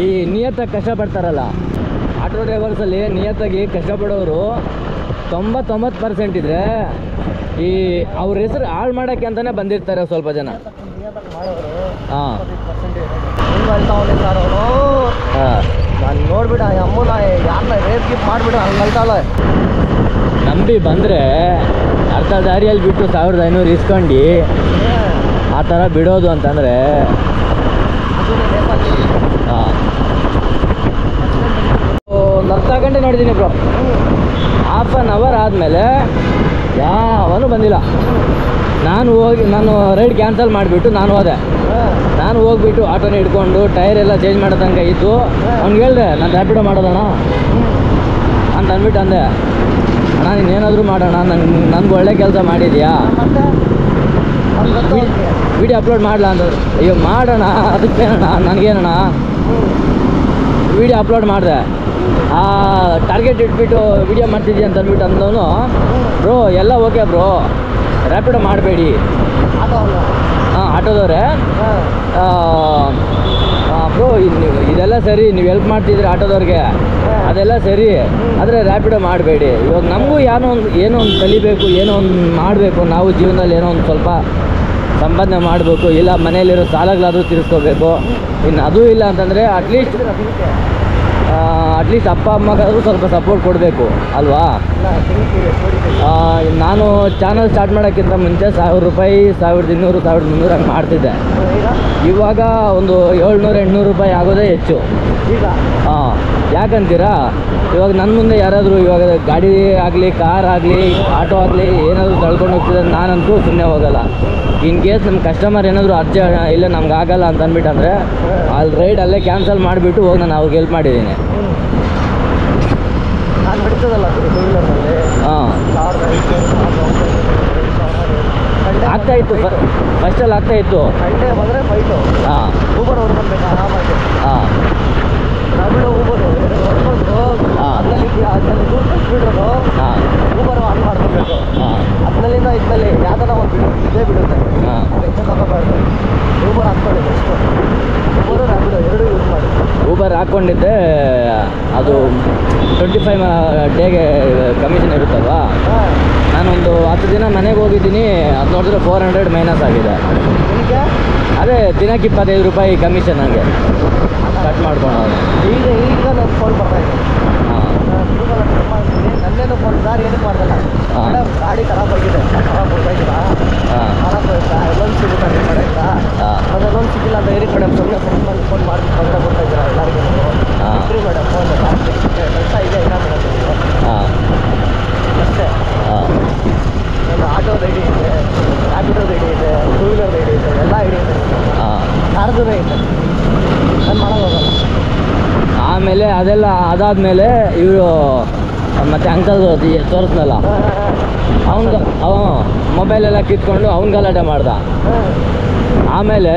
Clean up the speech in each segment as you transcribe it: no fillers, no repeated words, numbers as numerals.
ಈ ನಿಯತ್ತಾಗಿ ಕಷ್ಟಪಡ್ತಾರಲ್ಲ ಆಟೋ ಡ್ರೈವರ್ಸಲ್ಲಿ ನಿಯತ್ತಾಗಿ ಕಷ್ಟಪಡೋರು 99% ಇದ್ರೆ ಈ ಅವ್ರ ಹೆಸರು ಹಾಳು ಮಾಡೋಕ್ಕೆ ಅಂತಲೇ ಬಂದಿರ್ತಾರೆ ಸ್ವಲ್ಪ ಜನ. ಹಾಂ ನಾನು ನೋಡ್ಬಿಡ ಅಮ್ಮನ ಯಾರನ್ನ ರೇಪ್ ಗಿಫ್ಟ್ ಮಾಡಿಬಿಡು ಹಂಗೆ ಅಲ್ತಾಳ. ನಂಬಿ ಬಂದರೆ ಅರ್ಧ ದಾರಿಯಲ್ಲಿ ಬಿಟ್ಟು 1500 ಇಸ್ಕೊಂಡು ಆ ಥರ ಬಿಡೋದು ಅಂತಂದರೆ ಹಾಂ ಒಂದು ಅರ್ಧ ಗಂಟೆ ನೋಡಿದ್ದೀನಿ ಬ್ರೋ. ಹಾಫ್ ಆನ್ ಅವರ್ ಆದಮೇಲೆ ಯಾವನು ಬಂದಿಲ್ಲ. ನಾನು ರೈಡ್ ಕ್ಯಾನ್ಸಲ್ ಮಾಡಿಬಿಟ್ಟು ನಾನು ಹೋದೆ. ನಾನು ಹೋಗ್ಬಿಟ್ಟು ಆಟೋನ ಹಿಡ್ಕೊಂಡು ಟೈರ್ ಎಲ್ಲ ಚೇಂಜ್ ಮಾಡೋ ತನಕ ಇತ್ತು. ಅವ್ನಿಗೆ ಹೇಳಿದೆ ನಾನು ರ್ಯಾಪಿಡೋ ಮಾಡೋದಣ್ಣ ಅಂತ ಅಂದ್ಬಿಟ್ಟು ಅಂದೆ. ಅಣ್ಣ ನೀನೇನಾದರೂ ಮಾಡೋಣ, ನನಗೆ ಒಳ್ಳೆ ಕೆಲಸ ಮಾಡಿದ್ಯಾ, ವಿಡಿಯೋ ಅಪ್ಲೋಡ್ ಮಾಡಲ ಅಂತ. ಅಯ್ಯೋ ಮಾಡೋಣ, ಅದಕ್ಕೇನಣ್ಣ ನನಗೇನಣ್ಣ. ವಿಡಿಯೋ ಅಪ್ಲೋಡ್ ಮಾಡಿದೆ. ಟಾರ್ಗೆಟ್ ಇಟ್ಬಿಟ್ಟು ವಿಡಿಯೋ ಮಾಡ್ತಿದ್ದಿ ಅಂತ ಅಂದ್ಬಿಟ್ಟು ಅಂದವನು, ಬ್ರೋ ಎಲ್ಲ ಓಕೆ ಬ್ರೋ, ರ್ಯಾಪಿಡೋ ಮಾಡಬೇಡಿ. ಹಾಂ ಆಟೋದವ್ರೆ, ಬ್ರೋ ಇದೆಲ್ಲ ಸರಿ, ನೀವು ಹೆಲ್ಪ್ ಮಾಡ್ತಿದ್ರಿ ಆಟೋದವ್ರಿಗೆ, ಅದೆಲ್ಲ ಸರಿ, ಆದರೆ ರ್ಯಾಪಿಡೋ ಮಾಡಬೇಡಿ. ಇವಾಗ ನಮಗೂ ಏನೋ ಒಂದು ಕಲಿಬೇಕು, ಏನೋ ಒಂದು ಮಾಡಬೇಕು, ನಾವು ಜೀವನದಲ್ಲಿ ಏನೋ ಒಂದು ಸ್ವಲ್ಪ ಸಂಪಾದನೆ ಮಾಡಬೇಕು, ಇಲ್ಲ ಮನೆಯಲ್ಲಿರೋ ಸಾಲಗಳಾದರೂ ತೀರಿಸ್ಕೋಬೇಕು. ಇನ್ನು ಅದೂ ಇಲ್ಲ ಅಂತಂದರೆ ಅಟ್ಲೀಸ್ಟ್ ಅಪ್ಪ ಅಮ್ಮಗಾದರೂ ಸ್ವಲ್ಪ ಸಪೋರ್ಟ್ ಕೊಡಬೇಕು ಅಲ್ವಾ. ನಾನು ಚಾನಲ್ ಸ್ಟಾರ್ಟ್ ಮಾಡೋಕ್ಕಿಂತ ಮುಂಚೆ 1000 ರೂಪಾಯಿ, 1200, 1300 ಹಂಗೆ ಮಾಡ್ತಿದ್ದೆ. ಇವಾಗ ಒಂದು 700-800 ರೂಪಾಯಿ ಆಗೋದೇ ಹೆಚ್ಚು. ಹಾಂ ಯಾಕಂತೀರಾ, ಇವಾಗ ನನ್ನ ಮುಂದೆ ಯಾರಾದರೂ ಇವಾಗ ಗಾಡಿ ಆಗಲಿ, ಕಾರ್ ಆಗಲಿ, ಆಟೋ ಆಗಲಿ ಏನಾದರೂ ತಳ್ಕೊಂಡು ಹೋಗ್ತಿದ್ರೆ ನಾನಂತೂ ಸುಮ್ಮನೆ ಹೋಗಲ್ಲ. ಇನ್ ಕೇಸ್ ನಮ್ಮ ಕಸ್ಟಮರ್ ಏನಾದರೂ ಇಲ್ಲ ನಮ್ಗೆ ಆಗಲ್ಲ ಅಂತ ಅಂದ್ಬಿಟ್ಟು ಅಂದರೆ ಅಲ್ಲಿ ರೈಡ್ ಅಲ್ಲೇ ಕ್ಯಾನ್ಸಲ್ ಮಾಡಿಬಿಟ್ಟು ಹೋಗಿ ನಾನು ಅವ್ರಿಗೆ ಹೆಲ್ಪ್ ಮಾಡಿದ್ದೀನಿ. ಹಾಂ ಆಗ್ತಾಯಿತ್ತು, ಫಸ್ಟಲ್ಲಿ ಆಗ್ತಾಯಿತ್ತು. ಹಾಂ ಹಾಂ ಊಬರ್ ಆನ್ ಮಾಡ್ಕೊಬೇಕು. ಅದರಿಂದ ಇದ್ದಲ್ಲಿ ಯಾವ್ದಾರ ಒಂದು ಇದೇ ಬಿಡುತ್ತೆ. ಊಬರ್ ಹಾಕ್ಕೊಂಡಿದ್ದೆ ಅಷ್ಟು. ಊಬರು ರ್ಯಾಪಿಡೋ ಎರಡೂ ಯೂಸ್ ಮಾಡಿ. ಊಬರ್ ಹಾಕ್ಕೊಂಡಿದ್ದೆ, ಅದು 25 ಡೇಗೆ ಕಮಿಷನ್ ಇರುತ್ತಲ್ವಾ. ನಾನೊಂದು 10 ದಿನ ಮನೆಗೆ ಹೋಗಿದ್ದೀನಿ, ಅದು ನೋಡಿದ್ರೆ 400 ಮೈನಸ್ ಆಗಿದೆ. ಅದೇ ದಿನಕ್ಕೆ 25 ರೂಪಾಯಿ ಕಮಿಷನ್ ನನಗೆ ಕಟ್ ಮಾಡ್ಕೊಂಡು. ಈಗ ನಾನು ಫೋನ್ ಬರ್ತಾಯಿದ್ದೆ. ನನ್ನೇನು ಫೋನ್ ಸಾರ್ ಏನಕ್ಕೆ ಮಾಡ್ದಲ್ಲ, ಮೇಡಮ್ ಗಾಡಿ ಖರಾಬ್ ಆಗಿದೆ, ಖರಾಬ್ ಹೋಗ್ತಾಯಿದ್ದೀರಾ, ಖರಾಬ್ ಹೋಯ್ತಾ, ಲೋನ್ ಸಿಗುತ್ತಾ ನಿಮ್ಮ ಕಡೆಯಿಂದ, ಅದು ಲೋನ್ ಸಿಕ್ಕಿಲ್ಲ ಅಂತ ಹೇಳಿ ಮೇಡಮ್ ಸುಮ್ಮನೆ ಫೋನ್ ಮಾಡಿ ತೊಂದರೆ ಕೊಡ್ತಾಯಿದ್ದೀರಾ ಎಲ್ಲರಿಗೂ. ಫ್ರೀ ಮೇಡಮ್ ಫೋನ್ ಕೆಲಸ ಇದೆ ಇಲ್ಲ ಮೇಡಮ್ ಅಷ್ಟೇ. ಒಂದು ಆಟೋದ ಐಡಿ ಇದೆ, ರ್ಯಾಪಿಡೋದ ಐಡಿ ಇದೆ, ಟೂ ವೀಲರ್ದ ಐಡಿ ಇದೆ, ಎಲ್ಲ ಐಡಿ ಇದೆ, ಕಾರ್ದು ಇದೆ. ನಾನು ಮಾಡೋಕ್ಕೋಗಲ್ಲ. ಆಮೇಲೆ ಅದೆಲ್ಲ ಅದಾದಮೇಲೆ ಇವರು ಮತ್ತು ಅಂಕಲ್ ತೋರಿಸ್ನಲ್ಲ, ಮೊಬೈಲೆಲ್ಲ ಕಿತ್ಕೊಂಡು ಅವ್ನು ಗಲಾಟೆ ಮಾಡ್ದ. ಆಮೇಲೆ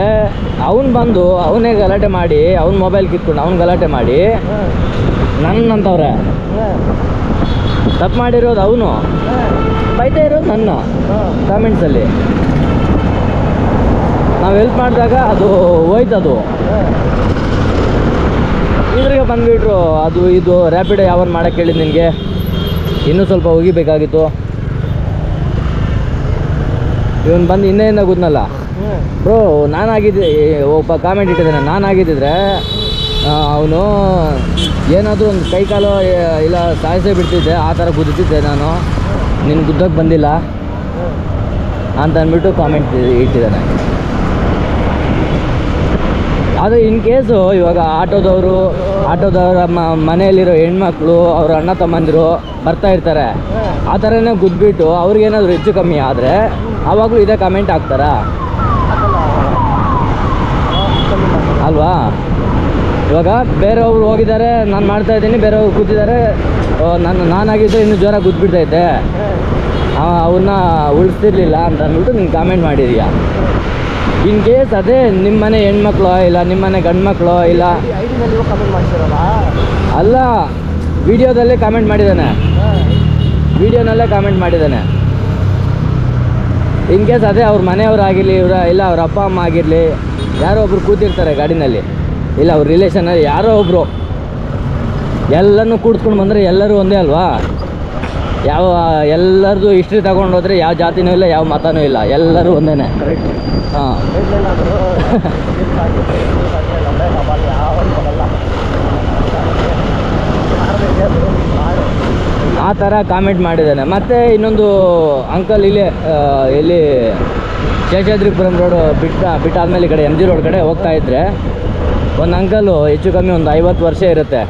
ಅವ್ನು ಬಂದು ಅವನೇ ಗಲಾಟೆ ಮಾಡಿ, ಅವ್ನ ಮೊಬೈಲ್ ಕಿತ್ಕೊಂಡು ಅವ್ನು ಗಲಾಟೆ ಮಾಡಿ ನನ್ನಂತವ್ರೆ. ತಪ್ಪು ಮಾಡಿರೋದು ಅವನು, ಬೈತಾ ಇರೋದು ನನ್ನ ಕಾಮೆಂಟ್ಸಲ್ಲಿ. ನಾವು ಹೆಲ್ಪ್ ಮಾಡಿದಾಗ ಅದು ಹೋಯ್ತದು. ಇದ್ರಿಗೆ ಬಂದುಬಿಟ್ರು ಅದು ಇದು ರ್ಯಾಪಿಡೋ ಯಾವನ್ ಮಾಡೋಕ್ಕೆ ಹೇಳಿದ್ದು ನಿನಗೆ, ಇನ್ನೂ ಸ್ವಲ್ಪ ಹೋಗಿಬೇಕಾಗಿತ್ತು. ಇವನು ಬಂದು ಇನ್ನೇನ ಗೊತ್ತನಲ್ಲ ಬ್ರೋ, ಒಬ್ಬ ಕಾಮೆಂಟ್ ಇಟ್ಟಿದ್ದಾನೆ, ನಾನಾಗಿದ್ದಿದ್ರೆ ಅವನು ಏನಾದರೂ ಒಂದು ಕೈ ಕಾಲು ಇಲ್ಲ ಸಾಯಿಸೇ ಬಿಡ್ತಿದ್ದೆ, ಆ ಥರ ಗುದ್ದುತ್ತಿದ್ದೆ ನಾನು, ನಿನ್ನ ಗುದ್ದಕ್ಕೆ ಬಂದಿಲ್ಲ ಅಂತ ಅಂದ್ಬಿಟ್ಟು ಕಾಮೆಂಟ್ ಇಟ್ಟಿದ್ದಾನೆ. ಆದರೆ ಇನ್ ಕೇಸು ಇವಾಗ ಆಟೋದವರ ಮನೆಯಲ್ಲಿರೋ ಹೆಣ್ಮಕ್ಳು, ಅವ್ರ ಅಣ್ಣ ತಮ್ಮಂದಿರು ಬರ್ತಾ ಇರ್ತಾರೆ, ಆ ಥರನೇ ಗುದ್ಬಿಟ್ಟು ಅವ್ರಿಗೇನಾದರೂ ಹೆಚ್ಚು ಕಮ್ಮಿ ಆದರೆ ಆವಾಗಲೂ ಇದೇ ಕಮೆಂಟ್ ಹಾಕ್ತಾರಾ ಅಲ್ವಾ. ಇವಾಗ ಬೇರೆಯವ್ರು ಹೋಗಿದ್ದಾರೆ, ನಾನು ಮಾಡ್ತಾಯಿದ್ದೀನಿ, ಬೇರೆಯವ್ರು ಕೂತಿದ್ದಾರೆ, ನಾನಾಗಿದ್ದರೆ ಇನ್ನೂ ಜೋರಾಗಿ ಗುದ್ಬಿಡ್ತೈತೆ, ಅವ್ರನ್ನ ಉಳಿಸ್ತಿರ್ಲಿಲ್ಲ ಅಂತ ಅಂದ್ಬಿಟ್ಟು ನೀನು ಕಾಮೆಂಟ್ ಮಾಡಿದೀಯ. ಇನ್ ಕೇಸ್ ಅದೇ ನಿಮ್ಮನೆ ಹೆಣ್ಮಕ್ಳು ಇಲ್ಲ ನಿಮ್ಮನೆ ಗಂಡು ಮಕ್ಕಳು ಇಲ್ಲ ಅಲ್ಲ, ವಿಡಿಯೋದಲ್ಲೇ ಕಾಮೆಂಟ್ ಮಾಡಿದ್ದಾನೆ, ವಿಡಿಯೋನಲ್ಲೇ ಕಾಮೆಂಟ್ ಮಾಡಿದ್ದಾನೆ. ಇನ್ ಕೇಸ್ ಅದೇ ಅವ್ರ ಮನೆಯವ್ರು ಆಗಿರಲಿ, ಇಲ್ಲ ಅವ್ರ ಅಪ್ಪ ಅಮ್ಮ ಆಗಿರಲಿ, ಯಾರೋ ಒಬ್ರು ಕೂತಿರ್ತಾರೆ ಗಾಡಿನಲ್ಲಿ, ಇಲ್ಲ ಅವ್ರ ರಿಲೇಷನಲ್ಲಿ ಯಾರೋ ಒಬ್ಬರು ಎಲ್ಲನೂ ಕೂಡ್ಸ್ಕೊಂಡು ಬಂದರೆ ಎಲ್ಲರೂ ಒಂದೇ ಅಲ್ವಾ. ಯಾವ ಎಲ್ಲರದು ಹಿಸ್ಟ್ರಿ ತಗೊಂಡು ಹೋದರೆ ಯಾವ ಜಾತಿನೂ ಇಲ್ಲ, ಯಾವ ಮತನೂ ಇಲ್ಲ, ಎಲ್ಲರೂ ಒಂದೇ. ಹಾಂ ಆ ಥರ ಕಾಮೆಂಟ್ ಮಾಡಿದ್ದಾನೆ. ಮತ್ತು ಇನ್ನೊಂದು ಅಂಕಲ್ ಇಲ್ಲಿ ಶೇಷಾದ್ರಿಪುರಂ ರೋಡ್ ಬಿಟ್ಟಾದ್ಮೇಲೆ ಈ ಕಡೆ MG ರೋಡ್ ಕಡೆ ಹೋಗ್ತಾ ಇದ್ದರೆ ಒಂದು ಅಂಕಲು ಹೆಚ್ಚು ಕಮ್ಮಿ ಒಂದು 50 ವರ್ಷ ಇರುತ್ತೆ,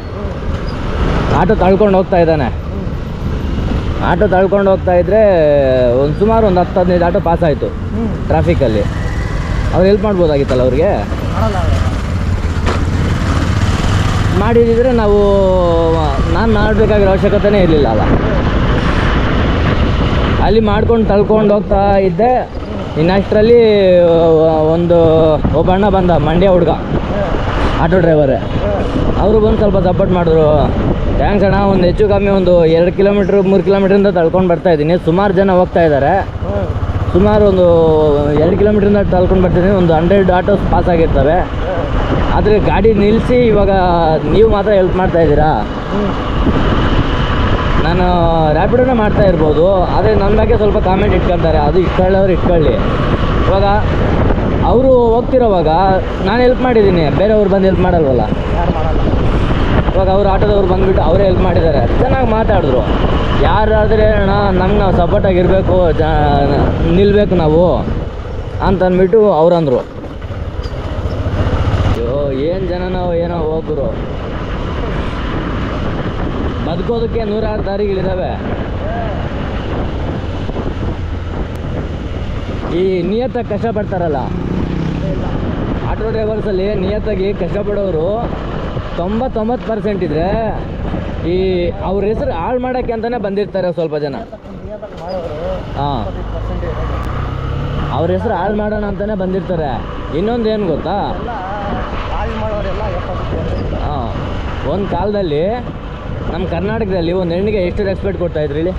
ಆಟೋ ತಳ್ಕೊಂಡು ಹೋಗ್ತಾ ಇದ್ದಾನೆ. ಆಟೋ ತಳ್ಕೊಂಡು ಹೋಗ್ತಾ ಇದ್ದರೆ ಸುಮಾರು ಒಂದು 10-15 ಆಟೋ ಪಾಸ್ ಆಯಿತು ಟ್ರಾಫಿಕಲ್ಲಿ. ಅವ್ರು ಹೆಲ್ಪ್ ಮಾಡ್ಬೋದಾಗಿತ್ತಲ್ಲ ಅವ್ರಿಗೆ. ಮಾಡಿದಿದ್ರೆ ನಾನು ಮಾಡಬೇಕಾಗಿರೋ ಅವಶ್ಯಕತೆನೇ ಇರಲಿಲ್ಲ ಅಲ್ಲ. ಅಲ್ಲಿ ಮಾಡ್ಕೊಂಡು ತಳ್ಕೊಂಡು ಹೋಗ್ತಾ ಇದ್ದೆ. ಇನ್ನಷ್ಟರಲ್ಲಿ ಒಬ್ಬ ಅಣ್ಣ ಬಂದ, ಮಂಡ್ಯ ಹುಡುಗ, ಆಟೋ ಡ್ರೈವರೇ. ಅವರು ಬಂದು ಸ್ವಲ್ಪ ಸಪೋರ್ಟ್ ಮಾಡಿದ್ರು. ಥ್ಯಾಂಕ್ಸ್ ಅಣ್ಣ, ಒಂದು ಹೆಚ್ಚು ಕಮ್ಮಿ ಒಂದು 2 ಕಿಲೋಮೀಟ್ರ್ 3 ಕಿಲೋಮೀಟ್ರಿಂದ ತಳ್ಕೊಂಡು ಬರ್ತಾ ಇದ್ದೀನಿ. ಸುಮಾರು ಜನ ಹೋಗ್ತಾ ಇದ್ದಾರೆ. ಸುಮಾರು ಒಂದು 2 ಕಿಲೋಮೀಟ್ರಿಂದ ತಳ್ಕೊಂಡು ಬರ್ತಿದ್ದೀನಿ. ಒಂದು 100 ಆಟೋಸ್ ಪಾಸ್ ಆಗಿರ್ತವೆ. ಆದರೆ ಗಾಡಿ ನಿಲ್ಲಿಸಿ ಇವಾಗ ನೀವು ಮಾತ್ರ ಹೆಲ್ಪ್ ಮಾಡ್ತಾ ಇದ್ದೀರಾ. ನಾನು ರ್ಯಾಪಿಡೋನೇ ಮಾಡ್ತಾ ಇರ್ಬೋದು, ಆದರೆ ನನ್ನ ಬಗ್ಗೆ ಸ್ವಲ್ಪ ಕಾಮೆಂಟ್ ಇಟ್ಕೊಳ್ತಾರೆ. ಅದು ಇಟ್ಕೊಳ್ಳೋರು ಇಟ್ಕೊಳ್ಳಿ. ಇವಾಗ ಅವರು ಹೋಗ್ತಿರೋವಾಗ ನಾನು ಹೆಲ್ಪ್ ಮಾಡಿದ್ದೀನಿ, ಬೇರೆಯವ್ರು ಬಂದು ಹೆಲ್ಪ್ ಮಾಡಲ್ವಲ್ಲ. ಇವಾಗ ಅವ್ರು ಆಟೋದವ್ರು ಬಂದುಬಿಟ್ಟು ಅವರೇ ಹೆಲ್ಪ್ ಮಾಡಿದ್ದಾರೆ, ಚೆನ್ನಾಗಿ ಮಾತಾಡಿದ್ರು. ಯಾರಾದರೆ ಅಣ್ಣ ನಮ್ಗೆ ನಾವು ಸಪೋರ್ಟಾಗಿರಬೇಕು, ನಿಲ್ಲಬೇಕು ನಾವು ಅಂತಂದ್ಬಿಟ್ಟು ಅವ್ರಂದರು. ಅಯ್ಯೋ ಏನು ಜನ ನಾವು ಏನೋ ಹೋಗ್ರು. ಬದುಕೋದಕ್ಕೆ 106 ದಾರಿಗಳಿದ್ದಾವೆ. ಈ ನಿಯತ್ತಾಗಿ ಕಷ್ಟಪಡ್ತಾರಲ್ಲ ಆಟೋ ಡ್ರೈವರ್ಸಲ್ಲಿ, ನಿಯತ್ತಾಗಿ ಕಷ್ಟಪಡೋರು 99% ಇದ್ದರೆ ಈ ಅವ್ರ ಹೆಸರು ಹಾಳು ಮಾಡೋಕ್ಕೆ ಅಂತಲೇ ಬಂದಿರ್ತಾರೆ ಸ್ವಲ್ಪ ಜನ. ಹಾಂ, ಅವ್ರ ಹೆಸರು ಹಾಳು ಮಾಡೋಣ ಅಂತಲೇ ಬಂದಿರ್ತಾರೆ. ಇನ್ನೊಂದು ಏನು ಗೊತ್ತಾ, ಹಾಂ, ಒಂದು ಕಾಲದಲ್ಲಿ ನಮ್ಮ ಕರ್ನಾಟಕದಲ್ಲಿ ಒಂದು ಹೆಣ್ಣಿಗೆ ಎಷ್ಟು ರೆಸ್ಪೆಕ್ಟ್ ಕೊಡ್ತಾಯಿದ್ರು ಹೇಳಿ.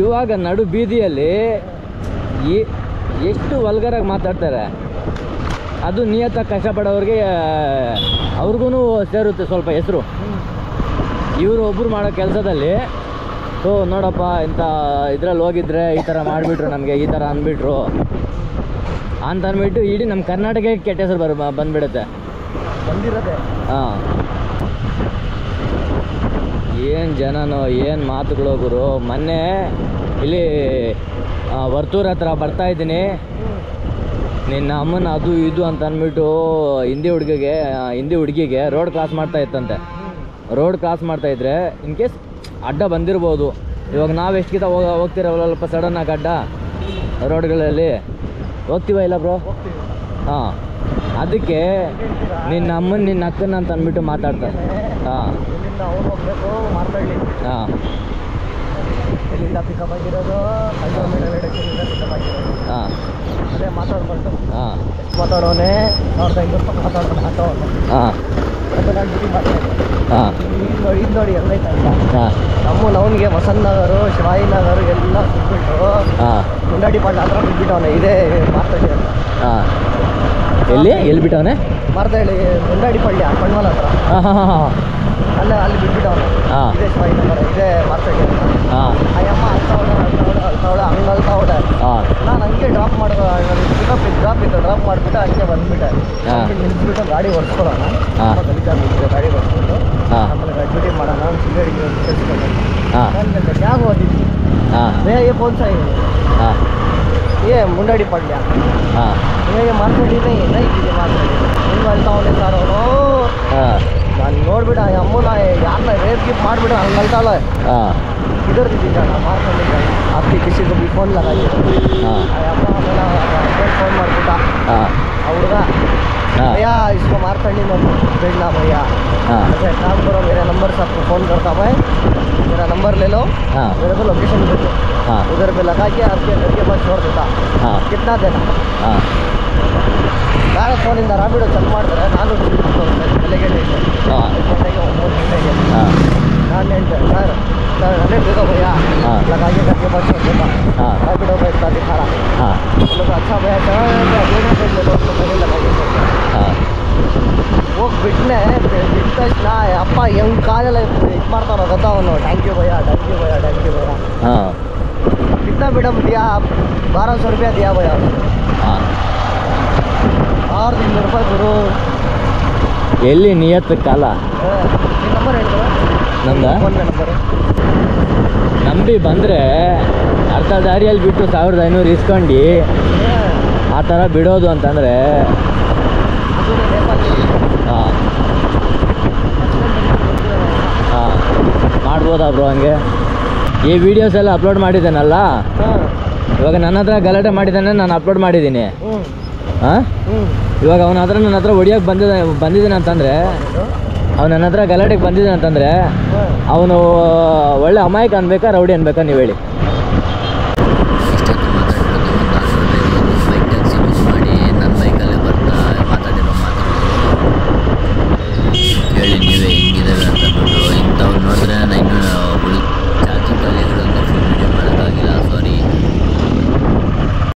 ಇವಾಗ ನಡು ಬೀದಿಯಲ್ಲಿ ಎಷ್ಟು ವಲ್ಗರಾಗಿ ಮಾತಾಡ್ತಾರೆ. ಅದು ನಿಯತ್ತಾಗಿ ಕಷ್ಟಪಡೋರಿಗೆ ಅವ್ರಿಗೂ ಸೇರುತ್ತೆ ಸ್ವಲ್ಪ ಹೆಸರು. ಇವರು ಒಬ್ಬರು ಮಾಡೋ ಕೆಲಸದಲ್ಲಿ ನೋಡಪ್ಪ ಇಂಥ ಇದ್ರಲ್ಲಿ ಹೋಗಿದ್ರೆ ಈ ಥರ ಮಾಡಿಬಿಟ್ರು, ನಮಗೆ ಈ ಥರ ಅಂದ್ಬಿಟ್ರು ಅಂತ ಅಂದ್ಬಿಟ್ಟು ಇಡೀ ನಮ್ಮ ಕರ್ನಾಟಕಕ್ಕೆ ಕೆಟ್ಟ ಹೆಸರು ಬಂದುಬಿಡುತ್ತೆ. ಹಾಂ, ಏನು ಜನನೋ ಏನು ಮಾತುಗಳು ಗುರು. ಮೊನ್ನೆ ಇಲ್ಲಿ ವರ್ತೂರ್ ಹತ್ರ ಬರ್ತಾಯಿದ್ದೀನಿ, ನಿನ್ನ ಅಮ್ಮನ ಅದು ಇದು ಅಂತ ಅಂದ್ಬಿಟ್ಟು ಹಿಂದಿ ಹುಡುಗಿಗೆ ರೋಡ್ ಕ್ರಾಸ್ ಮಾಡ್ತಾ ಇತ್ತಂತೆ. ರೋಡ್ ಕ್ರಾಸ್ ಮಾಡ್ತಾಯಿದ್ರೆ ಇನ್ ಕೇಸ್ ಅಡ್ಡ ಬಂದಿರ್ಬೋದು. ಇವಾಗ ನಾವು ಎಷ್ಟಿಗಿಂತ ಹೋಗ್ತಿರವಲ್ಲಪ್ಪ ಸಡನ್ನಾಗಿ ಅಡ್ಡ ರೋಡ್ಗಳಲ್ಲಿ ಹೋಗ್ತೀವ ಇಲ್ಲ ಬ್ರೋ. ಹಾಂ, ಅದಕ್ಕೆ ನಿನ್ನ ಅಮ್ಮನ ನಿನ್ನ ಅಕ್ಕನ ಅಂತ ಅಂದ್ಬಿಟ್ಟು ಮಾತಾಡ್ತಾರೆ. ಹಾಂ ಹಾಂ, ಇಲ್ಲಿಂದ ಪಿಕಪ್ ಆಗಿರೋದು ಹಾಂ, ಅದೇ ಮಾತಾಡ್ಬಾರ್ದು. ಹಾಂ, ಮಾತಾಡೋನೆ 1500 ಮಾತಾಡ್ತಾನೆ ಆಟೋ. ಹಾಂ ಅದು ನಾನು ಡ್ಯೂಟಿ ಮಾಡ್ತಾಯಿದ್ದೆ. ಹಾಂ, ಇದು ನೋಡಿ ಎಲ್ಲೈತೆ ಅಂತ. ಹಾಂ, ನವನಿಗೆ ವಸಂತ ನಗರು, ಶಿವಾಯಿ ನಗರು ಎಲ್ಲ ಸಿಕ್ಬಿಟ್ಟು ಹಾಂ, ಮುಂಡಾಡಿ ಪಾಠ ಹತ್ರ ಬಿಟ್ಬಿಟ್ಟವನೆ. ಇದೇ ಮಾರ್ತಾಡಿ ಅಂತ. ಹಾಂ, ಎಲ್ಲಿ ಬಿಟ್ಟವನೆ? ಮಾರ್ತಾಡಿ ಮುಂಡಾಡಿ ಪಳ್ಳಿ ಕಣ್ಮಲ್ ಹತ್ರ. ಹಾಂ ಹಾಂ ಹಾಂ ಹಾಂ, ಅಲ್ಲಿ ಬಿಟ್ಬಿಟ್ಟವನೆ. ಹಾಂ, ಇದೇ ಶಿವಾಯಿ ನಗರ, ಇದೇ ಮಾರ್ತಾಡಿ ಅಂತ. ಹಾಂ, ಅಯ್ಯಮ್ಮ ಅಳ್ತಾವಳೆ ಹಂಗೆ ಅಳ್ತಾವಳೆ. ಹಾಂ, ನಾನು ಹಂಗೆ ಡ್ರಾಪ್ ಮಾಡೋದು, ಡ್ರಾಪ್ ಮಾಡಿಬಿಟ್ಟು ಹಂಗೆ ಬಂದುಬಿಟ್ಟೆ. ನಿಲ್ಲಿಸ್ಬಿಟ್ಟು ಗಾಡಿ ಹೊಡ್ಸ್ಕೊಳ್ಳೋಣ, ಗಲೀಜಾಗ್ಬಿಟ್ಟಿದೆ ಗಾಡಿ ಹೊಡ್ಸ್ಬಿಟ್ಟು ಆಮೇಲೆ ಡ್ಯೂಟಿ ಮಾಡೋಣ ಸಿಗರೇಟ್ ಕೆಲ್ಸ್ಕೊಂಡು ನಾನು ಕ್ಯಾಬ್ ಓದಿದ್ವಿ. ये कौन सा है? ये मुंडाडी पड़लिया. ये ಮಾರ್ಕೆಟ್ नहीं ಇದೆ ಮಾರ್ಕೆಟ್. ಹಿಂಗೆ ಅಳ್ತಾವನೆ ಸರ್ ಅವನು. ನಾನು ನೋಡ್ಬಿಟ್ಟು ಅಮ್ಮನ ಯಾರನ್ನ ರೇಪ್ ಗಿಪ್ ಮಾಡಿಬಿಟ್ಟು ಹಂಗೆ ಅಳ್ತಾಳೆ. ಇದ್ರದ್ದಿದ್ದ ನಾನು ಮಾರ್ಕೊಂಡಿದ್ದೆ. आपके किसी को भी फोन लगाइए. अम्मा आमेಲೆ फोन ಮಾಡಿಬಿಟ್ಟ ಆ ಹುಡುಗ. भैया इसको मारकंडी मत भेजना भैया. अच्छा काम करो, मेरा नंबर से आपको फ़ोन करता मैं, मेरा नंबर ले लो, मेरे को लोकेशन भेजो, उधर पे लगा के आपके घर के पास छोड़ देता. कितना देना? ನಾನು ಫೋನಿಂದ ರಾಬಿಡೋ ಚೆಕ್ ಮಾಡ್ತಾರೆ. ನಾನು ಬೆಳಗ್ಗೆ ಗಂಟೆಗೆ 9 ಗಂಟೆಗೆ ನಾನು ಹೇಳ್ತೆ सर 100 दे दो भैया, लगाइए घर के पास छोड़ देता. राबिडो का इतना दिखा रहा. अच्छा भैया 100 ले लो, तो मैंने लगाइए. ತಕ್ಷಣ ಅಪ್ಪ ಹೆಂಗ್ ಕಾಲೆಲ್ಲ ಇದು ಮಾಡ್ತಾನ ಗೊತ್ತಾ ಅವನು ಥ್ಯಾಂಕ್ ಯು ಭಯ ಥ್ಯಾಂಕ್ ಯು ಭಯ ಥ್ಯಾಂಕ್ ಯು ಭಯ ಹಾಂ कितना मैडम दिया 1200 रुपया दिया भैया ಹಾಂ और 300 रुपये गुरु ಎಲ್ಲಿ ನಿಯತ್ತು ಕಾಲ नंबर ಹೇಳ್ತಾರೆ ನಮ್ದ ಫೋನ್ ಪೇ ನಂಬರ್ ನಂಬಿ ಬಂದರೆ ಅರ್ಧ ದಾರಿಯಲ್ಲಿ ಬಿಟ್ಟು 1500 ಇಸ್ಕೊಂಡು ಆ ಥರ ಬಿಡೋದು ಅಂತಂದರೆ ಹಾಂ ಹಾಂ ಮಾಡ್ಬೋದಾ ಬ್ರೋ ಹಂಗೆ ಈ ವಿಡಿಯೋಸ್ ಎಲ್ಲ ಅಪ್ಲೋಡ್ ಮಾಡಿದ್ದೇನಲ್ಲ ಇವಾಗ ನನ್ನ ಹತ್ರ ಗಲಾಟೆ ಮಾಡಿದ್ದಾನೆ ನಾನು ಅಪ್ಲೋಡ್ ಮಾಡಿದ್ದೀನಿ ಹಾಂ ಇವಾಗ ಅವನ ಹತ್ರ ನನ್ನ ಹತ್ರ ಹೊಡಿಯೋಕೆ ಬಂದಿದ್ದಾನೆ ಅಂತಂದರೆ ಅವ್ನು ನನ್ನ ಹತ್ರ ಗಲಾಟೆಗೆ ಬಂದಿದ್ದಾನೆ ಅಂತಂದರೆ ಅವನು ಒಳ್ಳೆ ಅಮಾಯಕ ಅನ್ಬೇಕಾ ರೌಡಿ ಅನ್ಬೇಕಾ ನೀವು ಹೇಳಿ